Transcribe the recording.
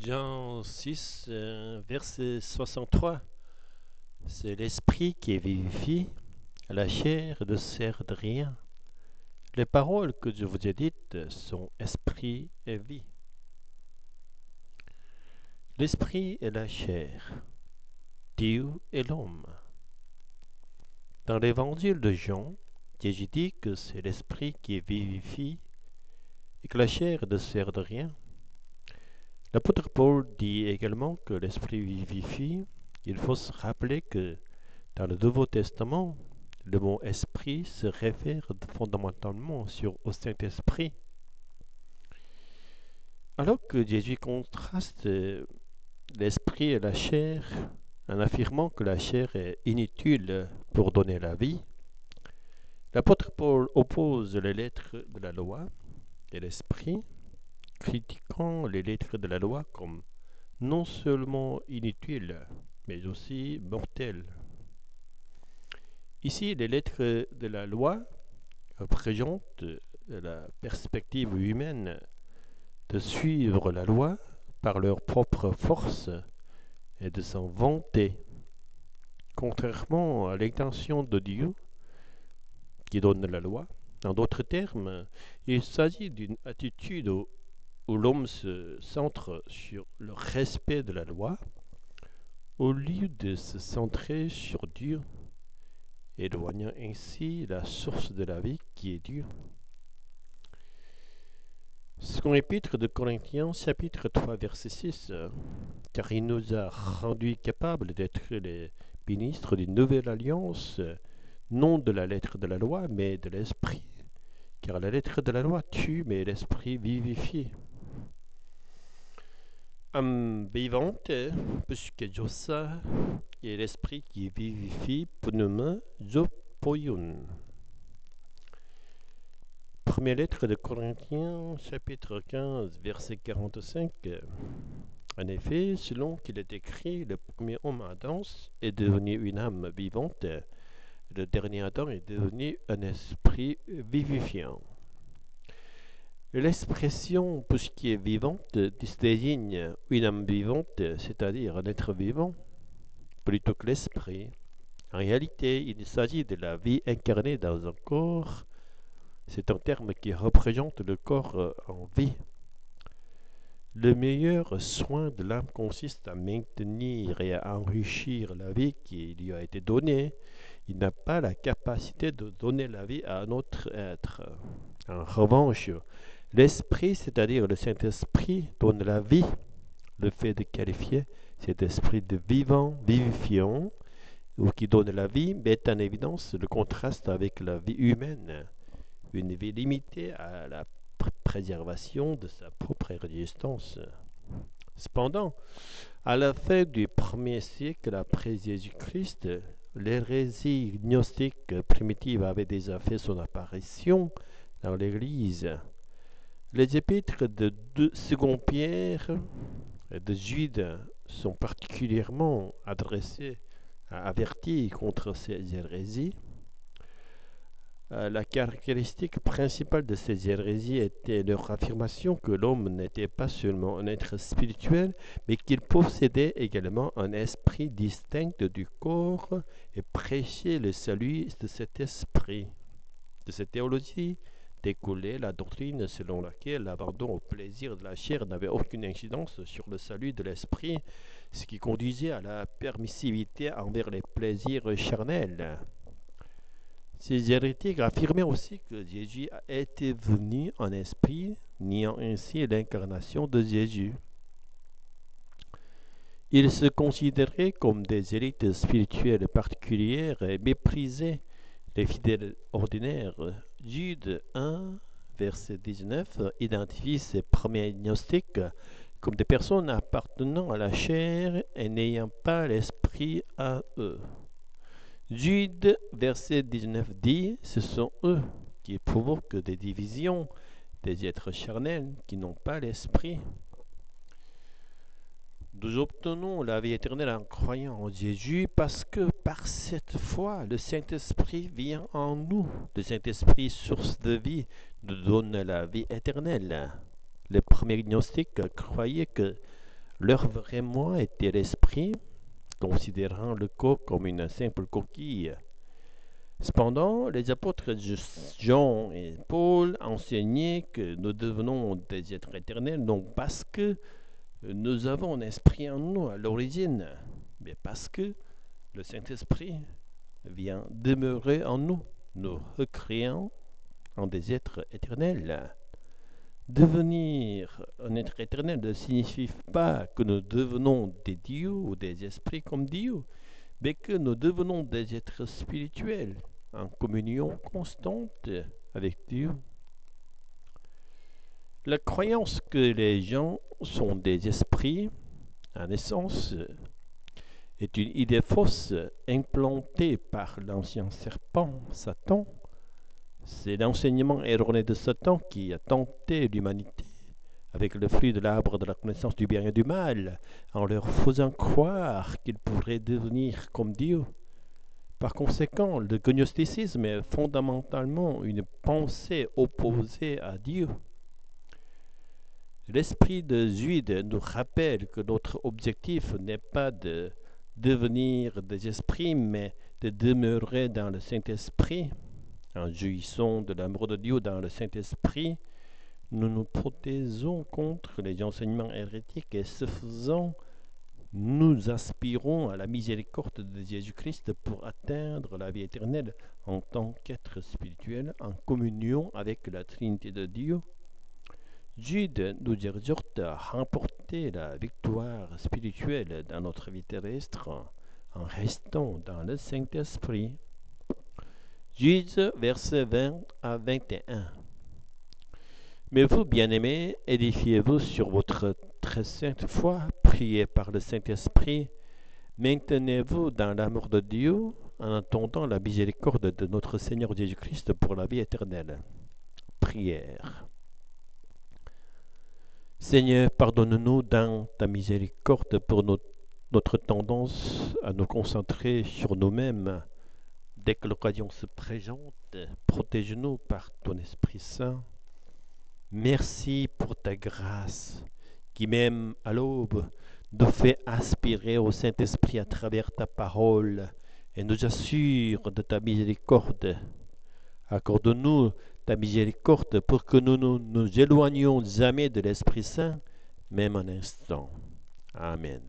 Jean 6, verset 63. C'est l'esprit qui vivifie, la chair ne sert de rien. Les paroles que je vous ai dites sont esprit et vie. L'esprit et la chair, Dieu et l'homme. Dans l'évangile de Jean, Jésus dit que c'est l'esprit qui vivifie et que la chair ne sert de rien. L'apôtre Paul dit également que l'esprit vivifie. Il faut se rappeler que dans le Nouveau Testament, le mot esprit se réfère fondamentalement au Saint-Esprit. Alors que Jésus contraste l'esprit et la chair en affirmant que la chair est inutile pour donner la vie, l'apôtre Paul oppose les lettres de la loi et l'esprit, critiquant les lettres de la loi comme non seulement inutiles, mais aussi mortelles. Ici, les lettres de la loi représentent la perspective humaine de suivre la loi par leur propre force et de s'en vanter, contrairement à l'intention de Dieu qui donne la loi. En d'autres termes, il s'agit d'une attitude où l'homme se centre sur le respect de la loi au lieu de se centrer sur Dieu, éloignant ainsi la source de la vie qui est Dieu. Second épître de Corinthiens, chapitre 3, verset 6. Car il nous a rendus capables d'être les ministres d'une nouvelle alliance, non de la lettre de la loi, mais de l'esprit. Car la lettre de la loi tue, mais l'esprit vivifie. Am vivante, puisque Josa est l'esprit qui vivifie, pneuma Jopoyun. Première lettre de Corinthiens, chapitre 15, verset 45. En effet, selon qu'il est écrit, le premier homme Adam est devenu une âme vivante, le dernier Adam est devenu un esprit vivifiant. L'expression « pour ce qui est vivante » désigne une âme vivante, c'est-à-dire un être vivant, plutôt que l'esprit. En réalité, il s'agit de la vie incarnée dans un corps. C'est un terme qui représente le corps en vie. Le meilleur soin de l'âme consiste à maintenir et à enrichir la vie qui lui a été donnée. Il n'a pas la capacité de donner la vie à un autre être. En revanche, l'esprit, c'est-à-dire le Saint-Esprit, donne la vie. Le fait de qualifier cet esprit de vivant, vivifiant, ou qui donne la vie, met en évidence le contraste avec la vie humaine. Une vie limitée à la préservation de sa propre existence. Cependant, à la fin du 1er siècle après Jésus-Christ, l'hérésie gnostique primitive avait déjà fait son apparition dans l'Église. Les épîtres de 2 Pierre et de Jude sont particulièrement adressés à avertir contre ces hérésies. La caractéristique principale de ces hérésies était leur affirmation que l'homme n'était pas seulement un être spirituel, mais qu'il possédait également un esprit distinct du corps et prêchait le salut de cet esprit. De cette théologie découlait la doctrine selon laquelle l'abandon au plaisir de la chair n'avait aucune incidence sur le salut de l'esprit, ce qui conduisait à la permissivité envers les plaisirs charnels. Ces hérétiques affirmaient aussi que Jésus était venu en esprit, niant ainsi l'incarnation de Jésus. Ils se considéraient comme des élites spirituelles particulières et méprisaient les fidèles ordinaires. Jude 1, verset 19, identifie ces premiers gnostiques comme des personnes appartenant à la chair et n'ayant pas l'esprit à eux. Jude, verset 19 dit, ce sont eux qui provoquent des divisions, des êtres charnels qui n'ont pas l'esprit. Nous obtenons la vie éternelle en croyant en Jésus parce que par cette foi, le Saint-Esprit vient en nous. Le Saint-Esprit, source de vie, nous donne la vie éternelle. Les premiers gnostiques croyaient que Leur vrai moi était l'esprit, considérant le corps comme une simple coquille. Cependant, les apôtres Jean et Paul enseignaient que nous devenons des êtres éternels, non parce que nous avons un esprit en nous à l'origine, mais parce que le Saint-Esprit vient demeurer en nous, nous recréant en des êtres éternels. Devenir un être éternel ne signifie pas que nous devenons des dieux ou des esprits comme Dieu, mais que nous devenons des êtres spirituels en communion constante avec Dieu. La croyance que les gens sont des esprits, en essence, est une idée fausse implantée par l'ancien serpent, Satan. C'est l'enseignement erroné de Satan qui a tenté l'humanité avec le fruit de l'arbre de la connaissance du bien et du mal, en leur faisant croire qu'ils pourraient devenir comme Dieu. Par conséquent, le gnosticisme est fondamentalement une pensée opposée à Dieu. L'esprit de Jude nous rappelle que notre objectif n'est pas de devenir des esprits, mais de demeurer dans le Saint-Esprit. En jouissant de l'amour de Dieu dans le Saint-Esprit, nous nous protégeons contre les enseignements hérétiques et ce faisant, nous aspirons à la miséricorde de Jésus-Christ pour atteindre la vie éternelle en tant qu'être spirituel en communion avec la Trinité de Dieu. Jude nous exhorte à remporter la victoire spirituelle dans notre vie terrestre en restant dans le Saint-Esprit. Jude, versets 20 à 21. Mais vous, bien-aimés, édifiez-vous sur votre très sainte foi, priez par le Saint-Esprit, maintenez-vous dans l'amour de Dieu en attendant la miséricorde de notre Seigneur Jésus-Christ pour la vie éternelle. Prière. Seigneur, pardonne-nous dans ta miséricorde pour notre tendance à nous concentrer sur nous-mêmes. Dès que l'occasion se présente, protège-nous par ton Esprit Saint. Merci pour ta grâce qui, même à l'aube, nous fait aspirer au Saint-Esprit à travers ta parole et nous assure de ta miséricorde. Accorde-nous ta miséricorde pour que nous ne nous éloignions jamais de l'Esprit Saint, même un instant. Amen.